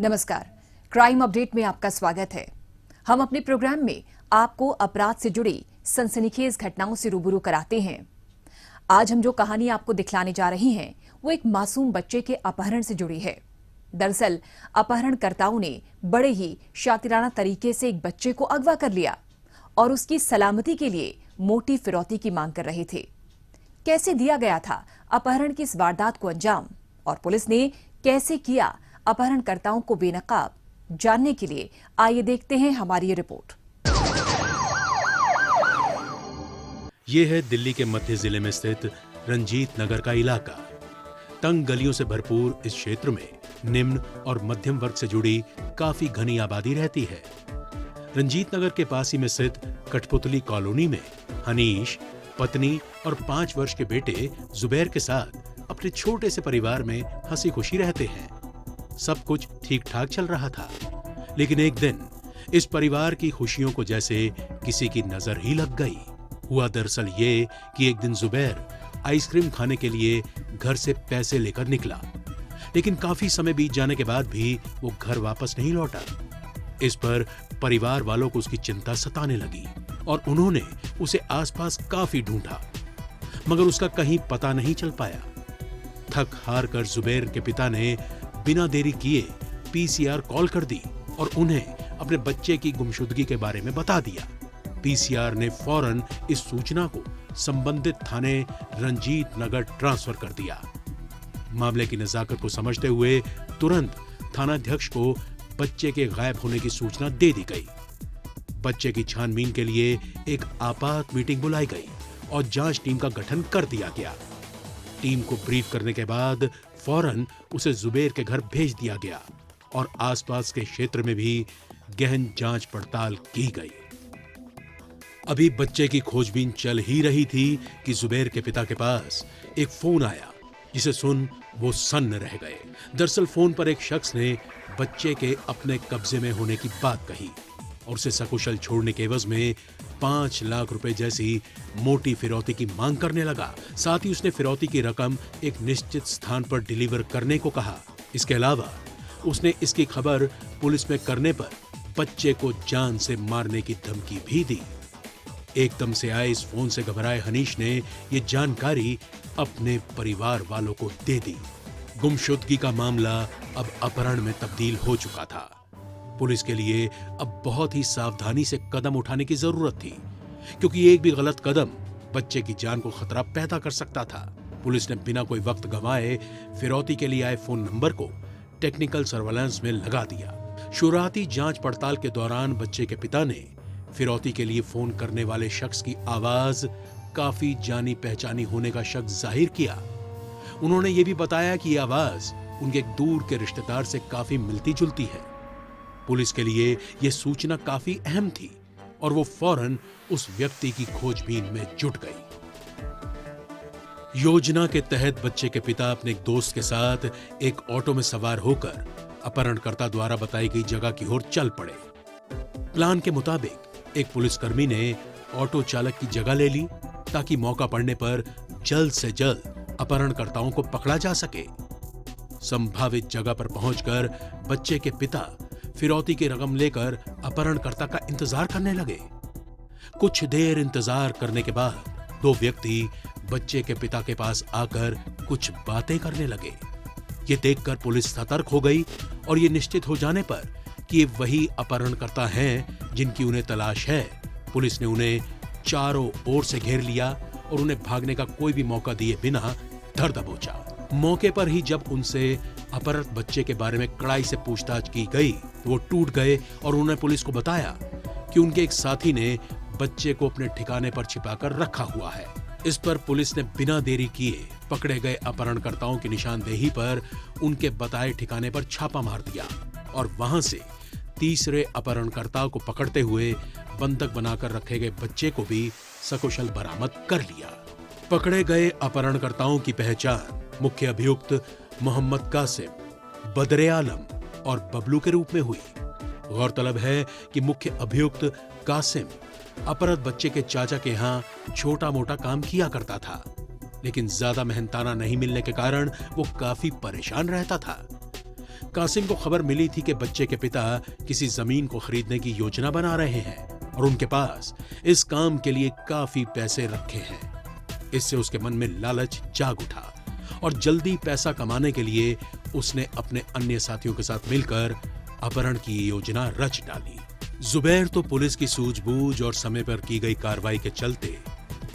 नमस्कार, crime update में आपका स्वागत है। हम अपने प्रोग्राम में आपको अपराध से जुड़ी सनसनीखेज घटनाओं से रूबरू कराते हैं। आज हम जो कहानी आपको दिखलाने जा रहे हैं वो एक मासूम बच्चे के अपहरण से जुड़ी है। दरअसल अपहरणकर्ताओं ने बड़े ही शातिराना तरीके से एक बच्चे को अगवा कर लिया और उसकी सलामती के लिए मोटी फिरौती की मांग कर रहे थे। कैसे दिया गया था अपहरण की इस वारदात को अंजाम और पुलिस ने कैसे किया अपहरणकर्ताओं को बेनकाब, जानने के लिए आइए देखते हैं हमारी ये रिपोर्ट। ये है दिल्ली के मध्य जिले में स्थित रंजीत नगर का इलाका। तंग गलियों से भरपूर इस क्षेत्र में निम्न और मध्यम वर्ग से जुड़ी काफी घनी आबादी रहती है। रंजीत नगर के पास ही में स्थित कठपुतली कॉलोनी में हनीश पत्नी और 5 वर्ष के बेटे जुबैर के साथ अपने छोटे से परिवार में हंसी खुशी रहते हैं। सब कुछ ठीक ठाक चल रहा था, लेकिन एक दिन इस परिवार की खुशियों को जैसे किसी की नजर ही लग गई। हुआ दरअसल ये कि एक दिन जुबैर आइसक्रीम खाने के लिए घर से पैसे लेकर निकला, लेकिन काफी समय बीत जाने के बाद भी वो घर वापस नहीं लौटा। इस पर परिवार वालों को उसकी चिंता सताने लगी और उन्होंने उसे आसपास काफी ढूंढा, मगर उसका कहीं पता नहीं चल पाया। थक हार कर जुबैर के पिता ने बिना देरी किए पीसीआर कॉल कर दी और उन्हें अपने बच्चे की गुमशुदगी के बारे में बता दिया। पीसीआर ने फौरन इस सूचना को संबंधित थाने रंजीत नगर ट्रांसफर कर दिया। मामले की नजाकत को समझते हुए तुरंत थानाध्यक्ष को बच्चे के गायब होने की सूचना दे दी गई। बच्चे की छानबीन के लिए एक आपात मीटिंग बुलाई गई और जांच टीम का गठन कर दिया गया। टीम को ब्रीफ करने के बाद फौरन उसे जुबैर के घर भेज दिया गया और आसपास के क्षेत्र में भी गहन जांच पड़ताल की गई। अभी बच्चे की खोजबीन चल ही रही थी कि जुबैर के पिता के पास एक फोन आया, जिसे सुन वो सन्न रह गए। दरअसल फोन पर एक शख्स ने बच्चे के अपने कब्जे में होने की बात कही और उसे सकुशल छोड़ने के एवज में 5 लाख रुपए जैसी मोटी फिरौती की मांग करने लगा। साथ ही उसने फिरौती की रकम एक निश्चित स्थान पर डिलीवर करने को कहा। इसके अलावा उसने इसकी खबर पुलिस में करने पर बच्चे को जान से मारने की धमकी भी दी। एकदम से आए इस फोन से घबराए हनीश ने ये जानकारी अपने परिवार वालों को दे दी। गुमशुदगी का मामला अब अपहरण में तब्दील हो चुका था। पुलिस के लिए अब बहुत ही सावधानी से कदम उठाने की जरूरत थी, क्योंकि एक भी गलत कदम बच्चे की जान को खतरा पैदा कर सकता था। पुलिस ने बिना कोई वक्त गंवाए फिरौती के लिए आए फोन नंबर को टेक्निकल सर्वेलेंस में लगा दिया। शुरुआती जांच पड़ताल के दौरान बच्चे के पिता ने फिरौती के लिए फोन करने वाले शख्स की आवाज काफी जानी पहचानी होने का शक जाहिर किया। उन्होंने ये भी बताया कि यह आवाज उनके एक दूर के रिश्तेदार से काफी मिलती जुलती है। पुलिस के लिए यह सूचना काफी अहम थी और वो फौरन उस व्यक्ति की खोजबीन में जुट गई। योजना के तहत बच्चे के पिता अपने एक दोस्त के साथ एक ऑटो में सवार होकर अपहरणकर्ता द्वारा बताई गई जगह की ओर चल पड़े। प्लान के मुताबिक एक पुलिसकर्मी ने ऑटो चालक की जगह ले ली ताकि मौका पड़ने पर जल्द से जल्द अपहरणकर्ताओं को पकड़ा जा सके। संभावित जगह पर पहुंचकर बच्चे के पिता फिरौती की रकम लेकर अपहरणकर्ता का इंतजार करने लगे। कुछ देर इंतजार करने के बाद 2 व्यक्ति बच्चे के पिता के पास आकर कुछ बातें करने लगे। ये देखकर पुलिस सतर्क हो गई और ये निश्चित हो जाने पर कि ये वही अपहरणकर्ता हैं जिनकी उन्हें तलाश है, पुलिस ने उन्हें चारों ओर से घेर लिया और उन्हें भागने का कोई भी मौका दिए बिना धर दबोचा। मौके पर ही जब उनसे अपहृत बच्चे के बारे में कड़ाई से पूछताछ की गई तो वो टूट गए और उन्होंने पुलिस को बताया कि उनके एक साथी ने बच्चे को अपने ठिकाने पर छिपाकर रखा हुआ है। इस पर पुलिस ने बिना देरी किए पकड़े गए अपहरणकर्ताओं की निशानदेही पर उनके बताए ठिकाने पर छापा मार दिया और वहां से तीसरे अपहरणकर्ताओं को पकड़ते हुए बंधक बनाकर रखे गए बच्चे को भी सकुशल बरामद कर लिया। पकड़े गए अपहरणकर्ताओं की पहचान मुख्य अभियुक्त मोहम्मद कासिम, बदरे आलम और बबलू के रूप में हुई। गौरतलब है कि मुख्य अभियुक्त कासिम अपहृत बच्चे के चाचा के यहाँ छोटा मोटा काम किया करता था, लेकिन ज्यादा मेहनताना नहीं मिलने के कारण वो काफी परेशान रहता था। कासिम को खबर मिली थी कि बच्चे के पिता किसी जमीन को खरीदने की योजना बना रहे हैं और उनके पास इस काम के लिए काफी पैसे रखे हैं। इससे उसके मन में लालच जाग उठा और जल्दी पैसा कमाने के लिए उसने अपने अन्य साथियों के साथ मिलकर अपहरण की योजना रच डाली। जुबैर तो पुलिस की सूझबूझ और समय पर की गई कार्रवाई के चलते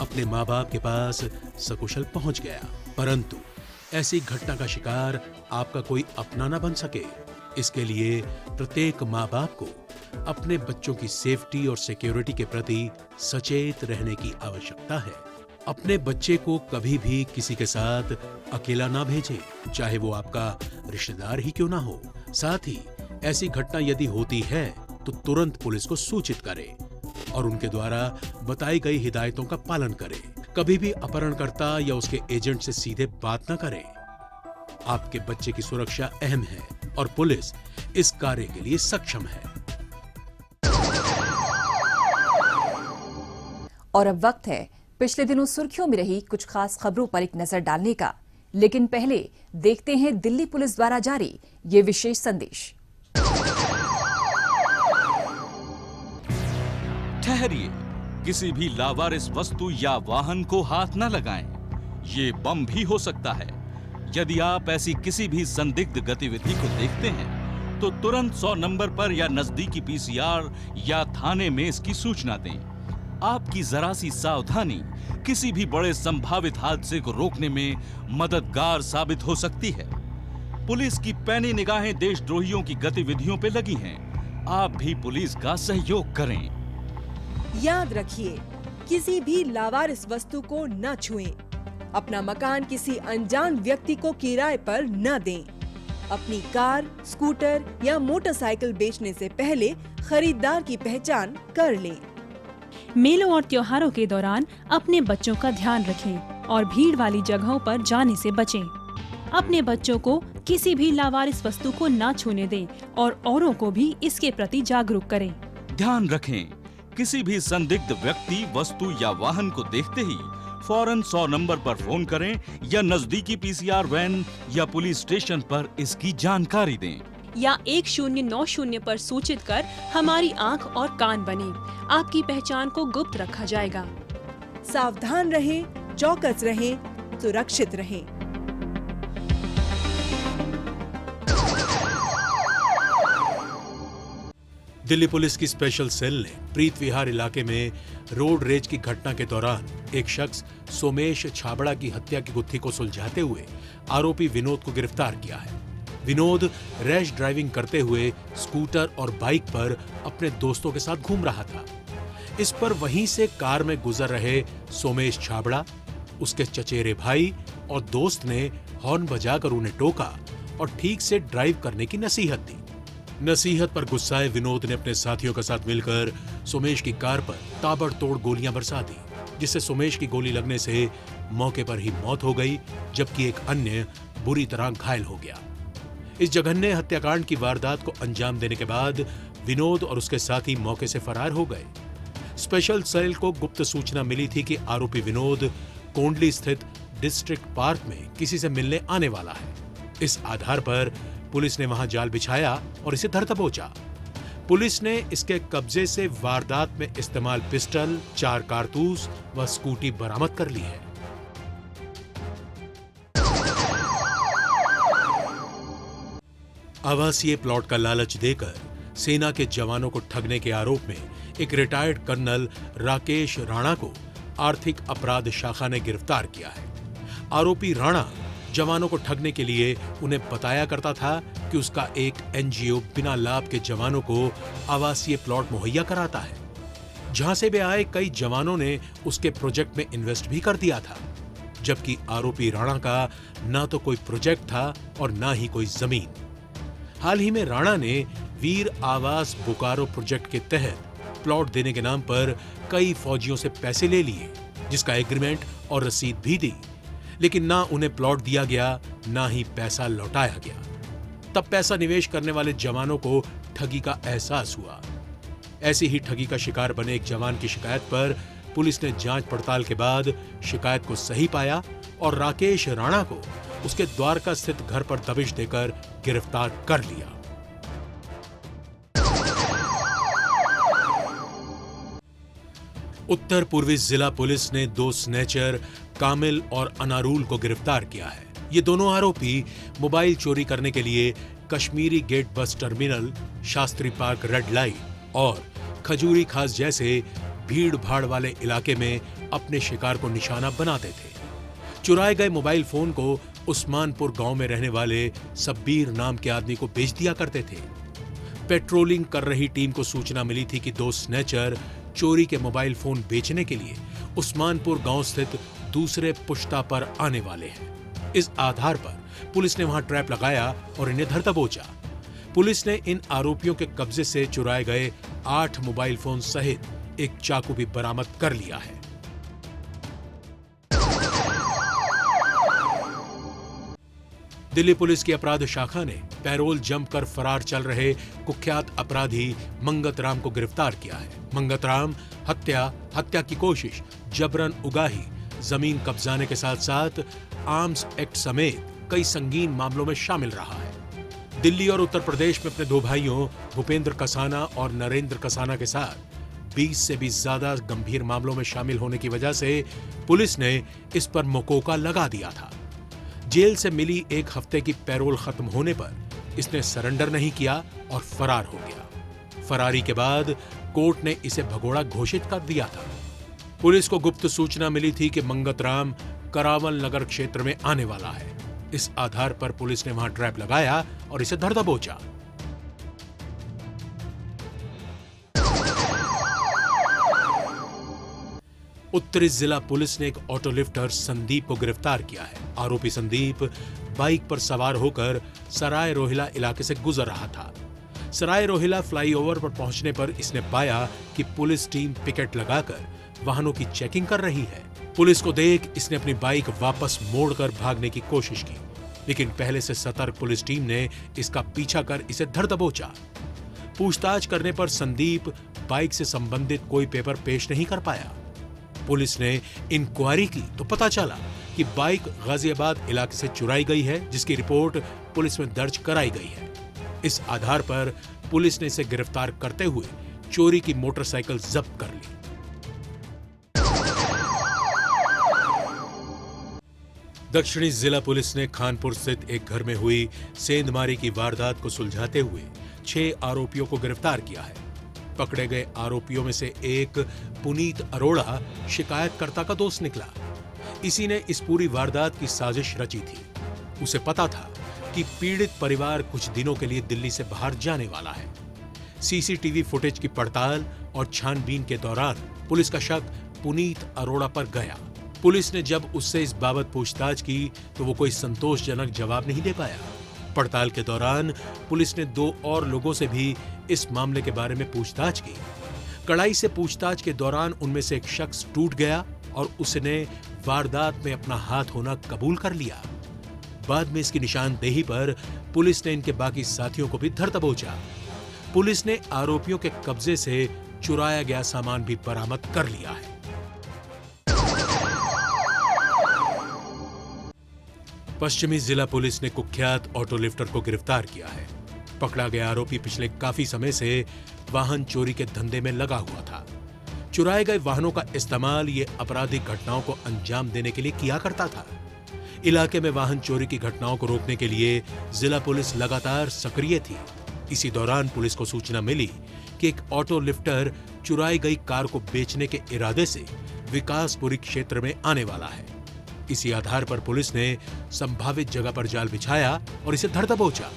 अपने माँ बाप के पास सकुशल पहुंच गया, परंतु ऐसी घटना का शिकार आपका कोई अपना न बन सके, इसके लिए प्रत्येक माँ बाप को अपने बच्चों की सेफ्टी और सिक्योरिटी के प्रति सचेत रहने की आवश्यकता है। अपने बच्चे को कभी भी किसी के साथ अकेला ना भेजें, चाहे वो आपका रिश्तेदार ही क्यों ना हो। साथ ही ऐसी घटना यदि होती है तो तुरंत पुलिस को सूचित करें और उनके द्वारा बताई गई हिदायतों का पालन करें। कभी भी अपहरणकर्ता या उसके एजेंट से सीधे बात न करें। आपके बच्चे की सुरक्षा अहम है और पुलिस इस कार्य के लिए सक्षम है। और अब वक्त है पिछले दिनों सुर्खियों में रही कुछ खास खबरों पर एक नजर डालने का, लेकिन पहले देखते हैं दिल्ली पुलिस द्वारा जारी ये विशेष संदेश। ठहरिए, किसी भी लावारिस वस्तु या वाहन को हाथ न लगाएं। ये बम भी हो सकता है। यदि आप ऐसी किसी भी संदिग्ध गतिविधि को देखते हैं तो तुरंत 100 नंबर पर या नजदीकी पीसीआर या थाने में इसकी सूचना दें। आपकी जरा सी सावधानी किसी भी बड़े संभावित हादसे को रोकने में मददगार साबित हो सकती है। पुलिस की पैनी निगाहें देशद्रोहियों की गतिविधियों पे लगी हैं। आप भी पुलिस का सहयोग करें। याद रखिए, किसी भी लावारिस वस्तु को न छुएं। अपना मकान किसी अनजान व्यक्ति को किराए पर न दें। अपनी कार, स्कूटर या मोटरसाइकिल बेचने से पहले खरीदार की पहचान कर लें। मेलों और त्योहारों के दौरान अपने बच्चों का ध्यान रखें और भीड़ वाली जगहों पर जाने से बचें। अपने बच्चों को किसी भी लावारिस वस्तु को न छूने दें और औरों को भी इसके प्रति जागरूक करें। ध्यान रखें, किसी भी संदिग्ध व्यक्ति, वस्तु या वाहन को देखते ही फौरन 100 नंबर पर फोन करें या नजदीकी पीसीआर वैन या पुलिस स्टेशन पर इसकी जानकारी दें। या 1090 पर सूचित कर हमारी आंख और कान बने। आपकी पहचान को गुप्त रखा जाएगा। सावधान रहें, चौकस रहें, सुरक्षित रहें। दिल्ली पुलिस की स्पेशल सेल ने प्रीत विहार इलाके में रोड रेज की घटना के दौरान एक शख्स सोमेश छाबड़ा की हत्या की गुत्थी को सुलझाते हुए आरोपी विनोद को गिरफ्तार किया है। विनोद रैश ड्राइविंग करते हुए स्कूटर और बाइक पर अपने दोस्तों के साथ घूम रहा था। इस पर वहीं से कार में गुजर रहे सोमेश छाबड़ा, उसके चचेरे भाई और दोस्त ने हॉर्न बजाकर उन्हें टोका और ठीक से ड्राइव करने की नसीहत दी। नसीहत पर गुस्साए विनोद ने अपने साथियों के साथ मिलकर सोमेश की कार पर ताबड़तोड़ गोलियां बरसा दी, जिससे सोमेश की गोली लगने से मौके पर ही मौत हो गई, जबकि एक अन्य बुरी तरह घायल हो गया। इस जघन्य हत्याकांड की वारदात को अंजाम देने के बाद विनोद और उसके साथी मौके से फरार हो गए। स्पेशल सेल को गुप्त सूचना मिली थी कि आरोपी विनोद कोंडली स्थित डिस्ट्रिक्ट पार्क में किसी से मिलने आने वाला है। इस आधार पर पुलिस ने वहां जाल बिछाया और इसे धर दबोचा। पुलिस ने इसके कब्जे से वारदात में इस्तेमाल पिस्टल, 4 कारतूस व स्कूटी बरामद कर ली है। आवासीय प्लॉट का लालच देकर सेना के जवानों को ठगने के आरोप में एक रिटायर्ड कर्नल राकेश राणा को आर्थिक अपराध शाखा ने गिरफ्तार किया है। आरोपी राणा जवानों को ठगने के लिए उन्हें बताया करता था कि उसका एक एनजीओ बिना लाभ के जवानों को आवासीय प्लॉट मुहैया कराता है। जहां से भी आए कई जवानों ने उसके प्रोजेक्ट में इन्वेस्ट भी कर दिया था, जबकि आरोपी राणा का ना तो कोई प्रोजेक्ट था और ना ही कोई जमीन। हाल ही में राणा ने वीर आवास बोकारो प्रोजेक्ट के तहत प्लॉट देने के नाम पर कई फौजियों से पैसे ले लिए, जिसका एग्रीमेंट और रसीद भी दी, लेकिन ना उन्हें प्लॉट दिया गया, ना ही पैसा लौटाया गया। तब पैसा निवेश करने वाले जवानों को ठगी का एहसास हुआ। ऐसी ही ठगी का शिकार बने एक जवान की शिकायत पर पुलिस ने जांच पड़ताल के बाद शिकायत को सही पाया और राकेश राणा को उसके द्वारका स्थित घर पर दबिश देकर गिरफ्तार कर लिया। उत्तर पूर्वी जिला पुलिस ने 2 स्नेचर कामिल और अनारुल को गिरफ्तार किया है। ये दोनों आरोपी मोबाइल चोरी करने के लिए Kashmiri Gate bus terminal, Shastri Park red light और खजूरी खास जैसे भीड़ भाड़ वाले इलाके में अपने शिकार को निशाना बनाते थे। चुराए गए मोबाइल फोन को उस्मानपुर गांव में रहने वाले सब्बीर नाम के आदमी को बेच दिया करते थे। पेट्रोलिंग कर रही टीम को सूचना मिली थी कि 2 स्नेचर चोरी के मोबाइल फोन बेचने के लिए उस्मानपुर गांव स्थित दूसरे पुश्ता पर आने वाले हैं। इस आधार पर पुलिस ने वहां ट्रैप लगाया और इन्हें धर दबोचा। पुलिस ने इन आरोपियों के कब्जे से चुराए गए 8 मोबाइल फोन सहित एक चाकू भी बरामद कर लिया है। दिल्ली पुलिस की अपराध शाखा ने पैरोल जंप कर फरार चल रहे कुख्यात अपराधी मंगत राम को गिरफ्तार किया है। मंगत राम हत्या की कोशिश, जबरन उगाही, जमीन कब्जाने के साथ साथ आर्म्स एक्ट समेत कई संगीन मामलों में शामिल रहा है। दिल्ली और उत्तर प्रदेश में अपने 2 भाइयों भूपेंद्र कसाना और नरेंद्र कसाना के साथ 20 से भी ज्यादा गंभीर मामलों में शामिल होने की वजह से पुलिस ने इस पर मकोका लगा दिया था। जेल से मिली 1 हफ्ते की पैरोल खत्म होने पर इसने सरेंडर नहीं किया और फरार हो गया। फरारी के बाद कोर्ट ने इसे भगोड़ा घोषित कर दिया था। पुलिस को गुप्त सूचना मिली थी कि मंगत राम करावल नगर क्षेत्र में आने वाला है। इस आधार पर पुलिस ने वहां ट्रैप लगाया और इसे धर दबोचा। उत्तरी जिला पुलिस ने एक ऑटो लिफ्टर संदीप को गिरफ्तार किया है। आरोपी संदीप बाइक पर सवार होकर सराय रोहिला इलाके से गुजर रहा था। सराय रोहिला फ्लाईओवर पर पहुंचने पर इसने पाया कि पुलिस टीम पिकेट लगाकर वाहनों की चेकिंग कर रही है। पुलिस को देख इसने अपनी बाइक वापस मोड़कर भागने की कोशिश की, लेकिन पहले से सतर्क पुलिस टीम ने इसका पीछा कर इसे धर दबोचा। पूछताछ करने पर संदीप बाइक से संबंधित कोई पेपर पेश नहीं कर पाया। पुलिस ने इंक्वायरी की तो पता चला कि बाइक गाजियाबाद इलाके से चुराई गई है, जिसकी रिपोर्ट पुलिस में दर्ज कराई गई है। इस आधार पर पुलिस ने इसे गिरफ्तार करते हुए चोरी की मोटरसाइकिल जब्त कर ली। दक्षिणी जिला पुलिस ने खानपुर स्थित एक घर में हुई सेंधमारी की वारदात को सुलझाते हुए 6 आरोपियों को गिरफ्तार किया है। पकड़े गए आरोपियों में से एक पुनीत अरोड़ा शिकायतकर्ता का दोस्त निकला। इसी ने इस पूरी वारदात की साजिश रची थी। उसे पता था कि पीड़ित परिवार कुछ दिनों के लिए दिल्ली से बाहर जाने वाला है। सीसीटीवी फुटेज की पड़ताल और छानबीन के दौरान पुलिस का शक पुनीत अरोड़ा पर गया। पुलिस ने जब उससे इस बाबत पूछताछ की तो वो कोई संतोषजनक जवाब नहीं दे पाया। पड़ताल के दौरान पुलिस ने 2 और लोगों से भी इस मामले के बारे में पूछताछ की। कड़ाई से पूछताछ के दौरान उनमें से एक शख्स टूट गया और उसने वारदात में अपना हाथ होना कबूल कर लिया। बाद में इसकी निशानदेही पर पुलिस ने इनके बाकी साथियों को भी धर दबोचा। पुलिस ने आरोपियों के कब्जे से चुराया गया सामान भी बरामद कर लिया है। पश्चिमी जिला पुलिस ने कुख्यात ऑटो लिफ्टर को गिरफ्तार किया है। पकड़ा गया आरोपी पिछले काफी समय से वाहन चोरी के धंधे में लगा हुआ था। चुराए गए वाहनों का इस्तेमाल ये आपराधिक घटनाओं को अंजाम देने के लिए किया करता था। इलाके में वाहन चोरी की घटनाओं को रोकने के लिए जिला पुलिस लगातार सक्रिय थी। इसी दौरान पुलिस को सूचना मिली कि एक ऑटो लिफ्टर चुराई गई कार को बेचने के इरादे से विकासपुरी क्षेत्र में आने वाला है। इसी आधार पर पुलिस ने संभावित जगह पर जाल बिछाया और इसे धर दबोचा।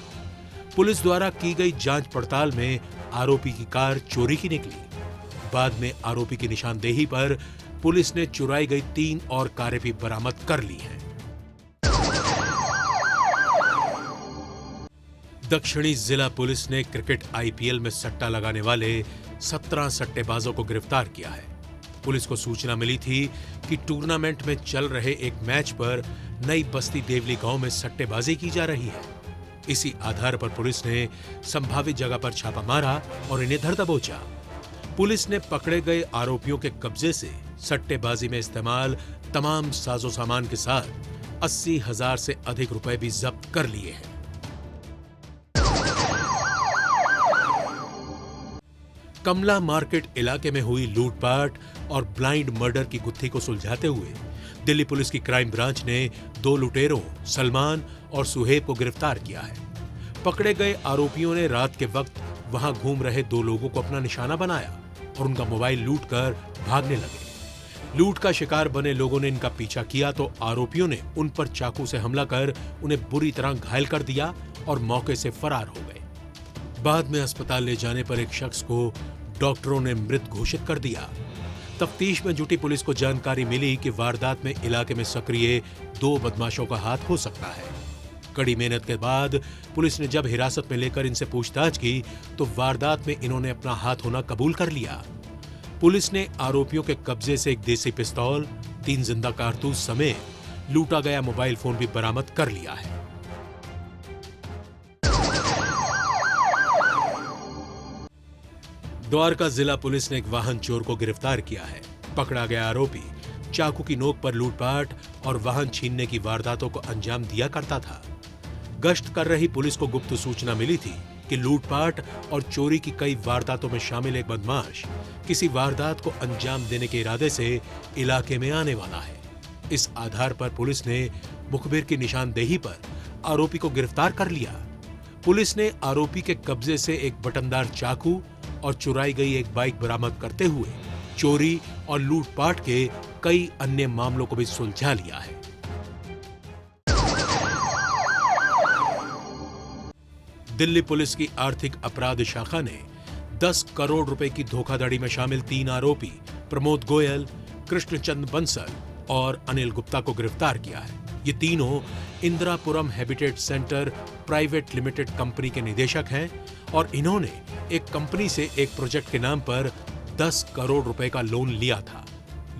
पुलिस द्वारा की गई जांच पड़ताल में आरोपी की कार चोरी की निकली। बाद में आरोपी की निशानदेही पर पुलिस ने चुराई गई 3 और कारें भी बरामद कर ली हैं। दक्षिणी जिला पुलिस ने क्रिकेट आईपीएल में सट्टा लगाने वाले 17 सट्टेबाजों को गिरफ्तार किया है। पुलिस को सूचना मिली थी कि टूर्नामेंट में चल रहे एक मैच पर नई बस्ती देवली गांव में सट्टेबाजी की जा रही है। इसी आधार पर पुलिस ने संभावित जगह पर छापा मारा और इन्हें धर दबोचा। पुलिस ने पकड़े गए आरोपियों के कब्जे से सट्टेबाजी में इस्तेमाल तमाम साजो सामान के साथ 80,000 से अधिक रुपए भी जब्त कर लिए हैं। कमला मार्केट इलाके में हुई लूटपाट और ब्लाइंड मर्डर की गुत्थी को सुलझाते हुए दिल्ली पुलिस की क्राइम ब्रांच ने 2 लुटेरों सलमान और सुहेब को गिरफ्तार किया है। पकड़े गए आरोपियों ने रात के वक्त वहां घूम रहे 2 लोगों को अपना निशाना बनाया और उनका मोबाइल लूटकर भागने लगे। लूट का शिकार बने लोगों ने इनका पीछा किया तो आरोपियों ने उन पर चाकू से हमला कर उन्हें बुरी तरह घायल कर दिया और मौके से फरार हो गए। बाद में अस्पताल ले जाने पर एक शख्स को डॉक्टरों ने मृत घोषित कर दिया। तफ्तीश में जुटी पुलिस को जानकारी मिली कि वारदात में इलाके में सक्रिय 2 बदमाशों का हाथ हो सकता है। कड़ी मेहनत के बाद पुलिस ने जब हिरासत में लेकर इनसे पूछताछ की तो वारदात में इन्होंने अपना हाथ होना कबूल कर लिया। पुलिस ने आरोपियों के कब्जे से एक देसी पिस्तौल, 3 जिंदा कारतूस समेत लूटा गया मोबाइल फोन भी बरामद कर लिया है। द्वारका जिला पुलिस ने एक वाहन चोर को गिरफ्तार किया है। पकड़ा गया आरोपी चाकू की नोक पर लूटपाट और वाहन छीनने की वारदातों को अंजाम दिया करता था। गश्त कर रही पुलिस को गुप्त सूचना मिली थी कि लूटपाट और चोरी की कई वारदातों में शामिल एक बदमाश किसी वारदात को अंजाम देने के इरादे से इलाके में आने वाला है। इस आधार पर पुलिस ने मुखबिर की निशानदेही पर आरोपी को गिरफ्तार कर लिया। पुलिस ने आरोपी के कब्जे से एक बटनदार चाकू और चुराई गई एक बाइक बरामद करते हुए चोरी और लूटपाट के कई अन्य मामलों को भी सुलझा लिया है। दिल्ली पुलिस की आर्थिक अपराध शाखा ने 10 करोड़ रुपए की धोखाधड़ी में शामिल 3 आरोपी प्रमोद गोयल, कृष्णचंद बंसल और अनिल गुप्ता को गिरफ्तार किया है। ये तीनों Indirapuram habitat centre private limited company के निदेशक हैं और इन्होंने एक कंपनी से एक प्रोजेक्ट के नाम पर 10 करोड़ रुपए का लोन लिया था।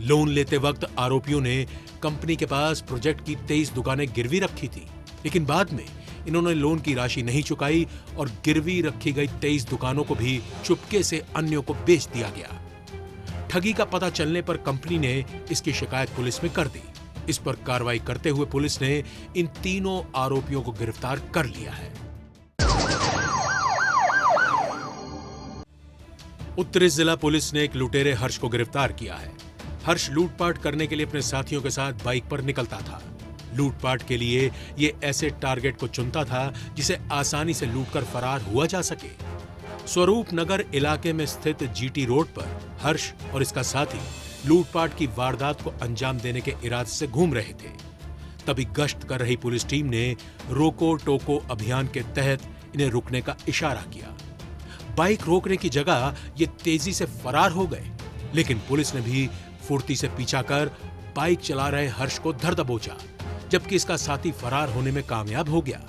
लोन लेते वक्त आरोपियों ने कंपनी के पास प्रोजेक्ट की 23 दुकानें गिरवी रखी थी, लेकिन बाद में इन्होंने लोन की राशि नहीं चुकाई और गिरवी रखी गई 23 दुकानों को भी चुपके से अन्यों को बेच दिया गया। ठगी का पता चलने पर कंपनी ने इसकी शिकायत पुलिस में कर दी। इस पर कार्रवाई करते हुए पुलिस ने इन तीनों आरोपियों को गिरफ्तार कर लिया है। उत्तरी जिला पुलिस ने एक लुटेरे हर्ष को गिरफ्तार किया है। हर्ष लूटपाट करने के लिए अपने साथियों के साथ बाइक पर निकलता था। लूटपाट के लिए ये ऐसे टारगेट को चुनता था जिसे आसानी से लूटकर फरार हुआ जा सके। स्वरूप नगर इलाके में स्थित जीटी रोड पर हर्ष और इसका साथी लूटपाट की वारदात को अंजाम देने के इरादे से घूम रहे थे। तभी गश्त कर रही पुलिस टीम ने रोको टोको अभियान के तहत इन्हें रुकने का इशारा किया। बाइक रोकने की जगह ये तेजी से फरार हो गए, लेकिन पुलिस ने भी फुर्ती से पीछा कर बाइक चला रहे हर्ष को धर दबोचा, जबकि इसका साथी फरार होने में कामयाब हो गया।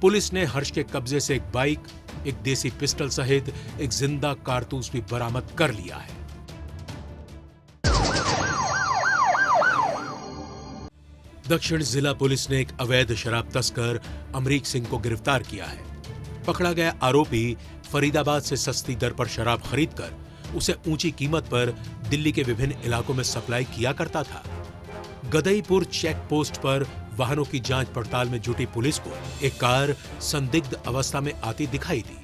पुलिस ने हर्ष के कब्जे से एक बाइक, एक देसी पिस्टल सहित एक जिंदा कारतूस भी बरामद कर लिया है। दक्षिण जिला पुलिस ने एक अवैध शराब तस्कर अमरीक सिंह को गिरफ्तार किया है। पकड़ा गया आरोपी फरीदाबाद से सस्ती दर पर शराब खरीदकर उसे ऊंची कीमत पर दिल्ली के विभिन्न इलाकों में सप्लाई किया करता था। गदईपुर चेक पोस्ट पर वाहनों की जांच पड़ताल में जुटी पुलिस को एक कार संदिग्ध अवस्था में आती दिखाई दी।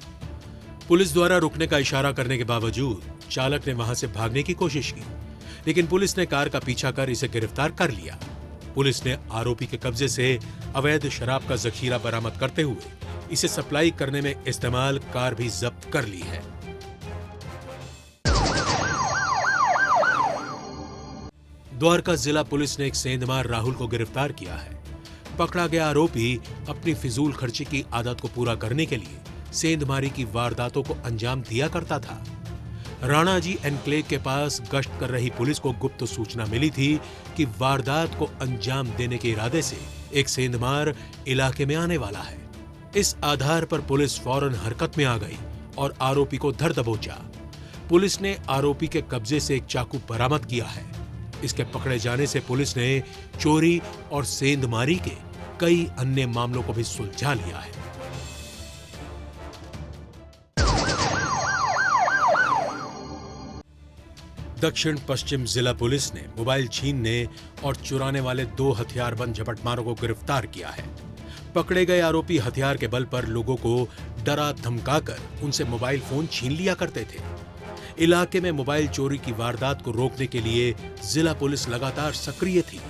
पुलिस द्वारा रुकने का इशारा करने के बावजूद चालक ने वहां से भागने की कोशिश की, लेकिन पुलिस ने कार का पीछा कर इसे गिरफ्तार कर लिया। पुलिस ने आरोपी के कब्जे से अवैध शराब का जखीरा बरामद करते हुए इसे सप्लाई करने में इस्तेमाल कार भी जब्त कर ली है। द्वारका जिला पुलिस ने एक सेंधमार राहुल को गिरफ्तार किया है। पकड़ा गया आरोपी अपनी फिजूल खर्ची की आदत को पूरा करने के लिए सेंधमारी की वारदातों को अंजाम दिया करता था। राणाजी एनक्लेव के पास गश्त कर रही पुलिस को गुप्त सूचना मिली थी कि वारदात को अंजाम देने के इरादे से एक सेंधमार इलाके में आने वाला है। इस आधार पर पुलिस फौरन हरकत में आ गई और आरोपी को धर दबोचा। पुलिस ने आरोपी के कब्जे से एक चाकू बरामद किया है। इसके पकड़े जाने से पुलिस ने चोरी और सेंधमारी के कई अन्य मामलों को भी सुलझा लिया है। दक्षिण पश्चिम जिला पुलिस ने मोबाइल छीनने और चुराने वाले 2 हथियारबंद झपटमारों को गिरफ्तार किया है। पकड़े गए आरोपी हथियार के बल पर लोगों को डरा धमकाकर उनसे मोबाइल फोन छीन लिया करते थे। इलाके में मोबाइल चोरी की वारदात को रोकने के लिए जिला पुलिस लगातार सक्रिय थी।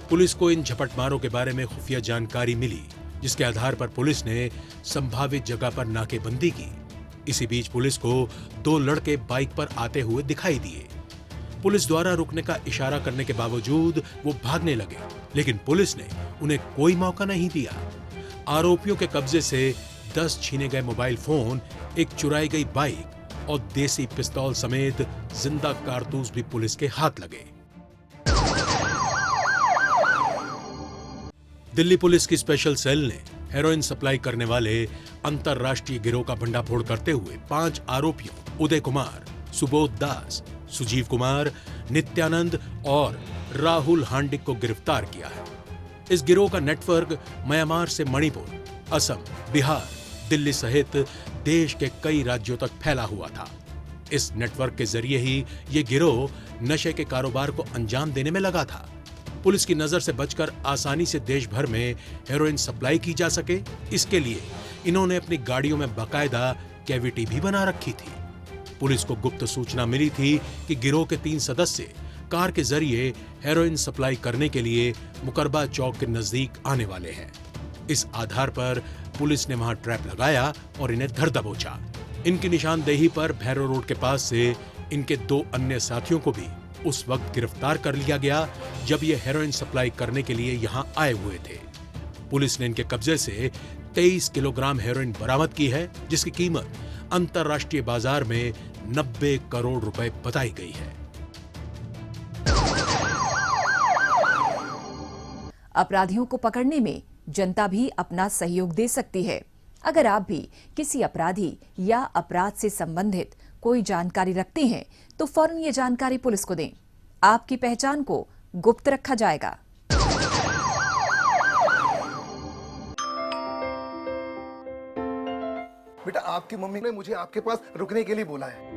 पुलिस को इन झपटमारों के बारे में खुफिया जानकारी मिली, जिसके आधार पर पुलिस ने संभावित जगह पर नाकेबंदी की। इसी बीच पुलिस को 2 लड़के बाइक पर आते हुए दिखाई दिए। पुलिस द्वारा रुकने का इशारा करने के बावजूद वो भागने लगे, लेकिन पुलिस ने उन्हें कोई मौका नहीं दिया। आरोपियों के कब्जे से 10 छीने गए मोबाइल फोन, एक चुराई गई बाइक और देसी पिस्तौल समेत जिंदा कारतूस भी पुलिस के हाथ लगे। दिल्ली पुलिस की स्पेशल सेल ने हेरोइन सप्लाई करने वाले अंतरराष्ट्रीय गिरोह का भंडाफोड़ करते हुए 5 आरोपियों उदय कुमार, सुबोध दास, सुजीव कुमार, नित्यानंद और राहुल हांडिक को गिरफ्तार किया है। इस गिरोह का नेटवर्क म्यांमार से मणिपुर, असम, बिहार, दिल्ली सहित देश के कई राज्यों तक फैला हुआ था। इस नेटवर्क के जरिए ही ये गिरोह नशे के कारोबार को अंजाम देने में लगा था। पुलिस की नजर से बचकर आसानी से देश भर में हेरोइन सप्लाई की जा सके, इसके लिए इन्होंने अपनी गाड़ियों में बाकायदा कैविटी भी बना रखी थी। पुलिस को गुप्त सूचना मिली थी कि गिरोह के 3 सदस्य कार के जरिए हेरोइन सप्लाई करने के लिए मुकरबा चौक के नजदीक आने वाले हैं। इस आधार पर पुलिस ने वहां ट्रैप लगाया और इन्हें धर दबोचा। इनकी निशानदेही पर भैरव रोड के पास से इनके 2 अन्य साथियों को भी उस वक्त गिरफ्तार कर लिया गया जब ये हेरोइन सप्लाई करने के लिए यहां आए हुए थे। पुलिस ने इनके कब्जे से 23 किलोग्राम हेरोइन बरामद की है, जिसकी कीमत अंतरराष्ट्रीय बाजार में 90 करोड़ रुपए बताई गई है। अपराधियों को पकड़ने में जनता भी अपना सहयोग दे सकती है। अगर आप भी किसी अपराधी या अपराध से संबंधित कोई जानकारी रखते हैं तो फौरन ये जानकारी पुलिस को दें। आपकी पहचान को गुप्त रखा जाएगा। बेटा, आपकी मम्मी ने मुझे आपके पास रुकने के लिए बोला है।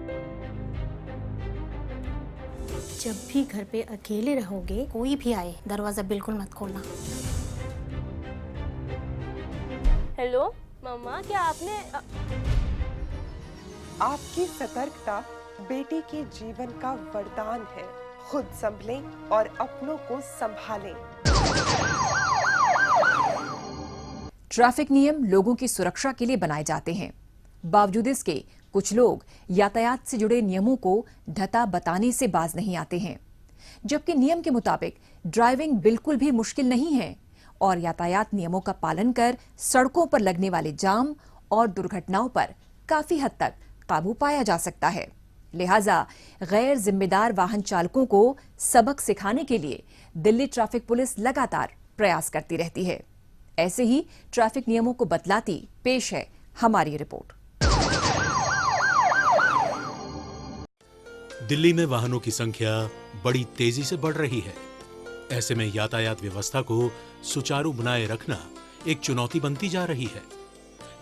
जब भी घर पे अकेले रहोगे, कोई भी आए दरवाजा बिल्कुल मत खोलना। हेलो मम्मा, क्या आपने आपकी सतर्कता बेटी के जीवन का वरदान है। खुद संभलें और अपनों को संभालें। ट्रैफिक नियम लोगों की सुरक्षा के लिए बनाए जाते हैं। बावजूद इसके कुछ लोग यातायात से जुड़े नियमों को ढता बताने से बाज नहीं आते हैं, जबकि नियम के मुताबिक ड्राइविंग बिल्कुल भी मुश्किल नहीं है और यातायात नियमों का पालन कर सड़कों पर लगने वाले जाम और दुर्घटनाओं पर काफी हद तक काबू पाया जा सकता है। लिहाजा गैर जिम्मेदार वाहन चालकों को सबक सिखाने के लिए दिल्ली ट्रैफिक पुलिस लगातार प्रयास करती रहती है। ऐसे ही ट्रैफिक नियमों को बतलाती पेश है हमारी रिपोर्ट। दिल्ली में वाहनों की संख्या बड़ी तेजी से बढ़ रही है। ऐसे में यातायात व्यवस्था को सुचारू बनाए रखना एक चुनौती बनती जा रही है।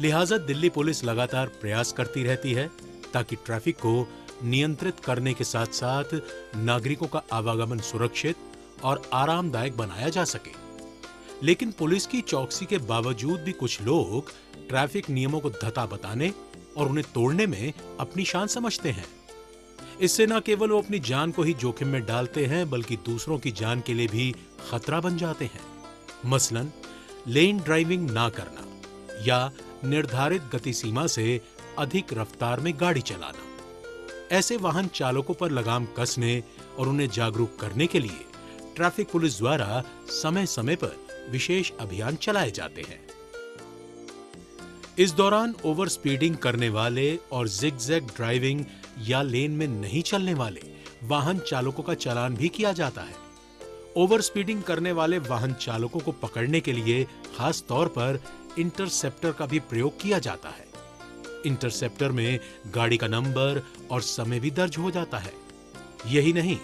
लिहाजा दिल्ली पुलिस लगातार प्रयास करती रहती है ताकि ट्रैफिक को नियंत्रित करने के साथ साथ नागरिकों का आवागमन सुरक्षित और आरामदायक बनाया जा सके। लेकिन पुलिस की चौकसी के बावजूद भी कुछ लोग ट्रैफिक नियमों को धता बताने और उन्हें तोड़ने में अपनी शान समझते हैं। इससे न केवल वो अपनी जान को ही जोखिम में डालते हैं, बल्कि दूसरों की जान के लिए भी खतरा बन जाते हैं। मसलन लेन ड्राइविंग ना करना या निर्धारित गति सीमा से अधिक रफ्तार में गाड़ी चलाना। ऐसे वाहन चालकों पर लगाम कसने और उन्हें जागरूक करने के लिए ट्रैफिक पुलिस द्वारा समय समय पर विशेष अभियान चलाए जाते हैं। इस दौरान ओवर स्पीडिंग करने वाले और जिगजैग ड्राइविंग या लेन में नहीं चलने वाले वाहन चालकों का चालान भी किया जाता है। ओवर स्पीडिंग करने वाले वाहन चालकों को पकड़ने के लिए खास तौर पर इंटरसेप्टर का भी प्रयोग किया जाता है। इंटरसेप्टर में गाड़ी का नंबर और समय भी दर्ज हो जाता है। यही नहीं,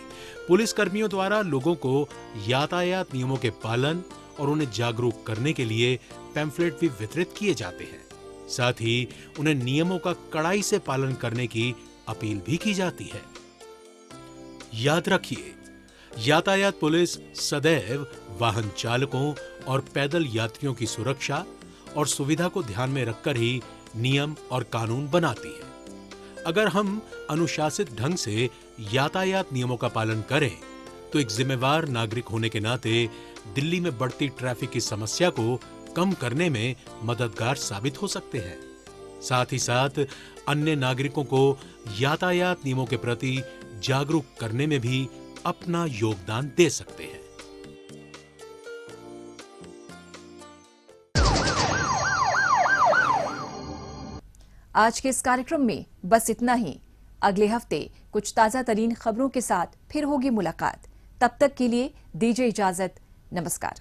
पुलिस कर्मियों द्वारा लोगों को यातायात नियमों के पालन और उन्हें जागरूक करने के लिए पैम्फलेट भी वितरित किए जाते हैं। साथ ही उन्हें नियमों का कड़ाई से पालन करने की अपील भी की जाती है। याद रखिए, यातायात पुलिस सदैव वाहन चालकों और पैदल यात्रियों की सुरक्षा और सुविधा को ध्यान में रखकर ही नियम और कानून बनाती है। अगर हम अनुशासित ढंग से यातायात नियमों का पालन करें तो एक जिम्मेवार नागरिक होने के नाते दिल्ली में बढ़ती ट्रैफिक की समस्या को कम करने में मददगार साबित हो सकते हैं। साथ ही साथ अन्य नागरिकों को यातायात नियमों के प्रति जागरूक करने में भी अपना योगदान दे सकते हैं। आज के इस कार्यक्रम में बस इतना ही। अगले हफ्ते कुछ ताजा तरीन खबरों के साथ फिर होगी मुलाकात। तब तक के लिए दीजिए इजाजत। नमस्कार।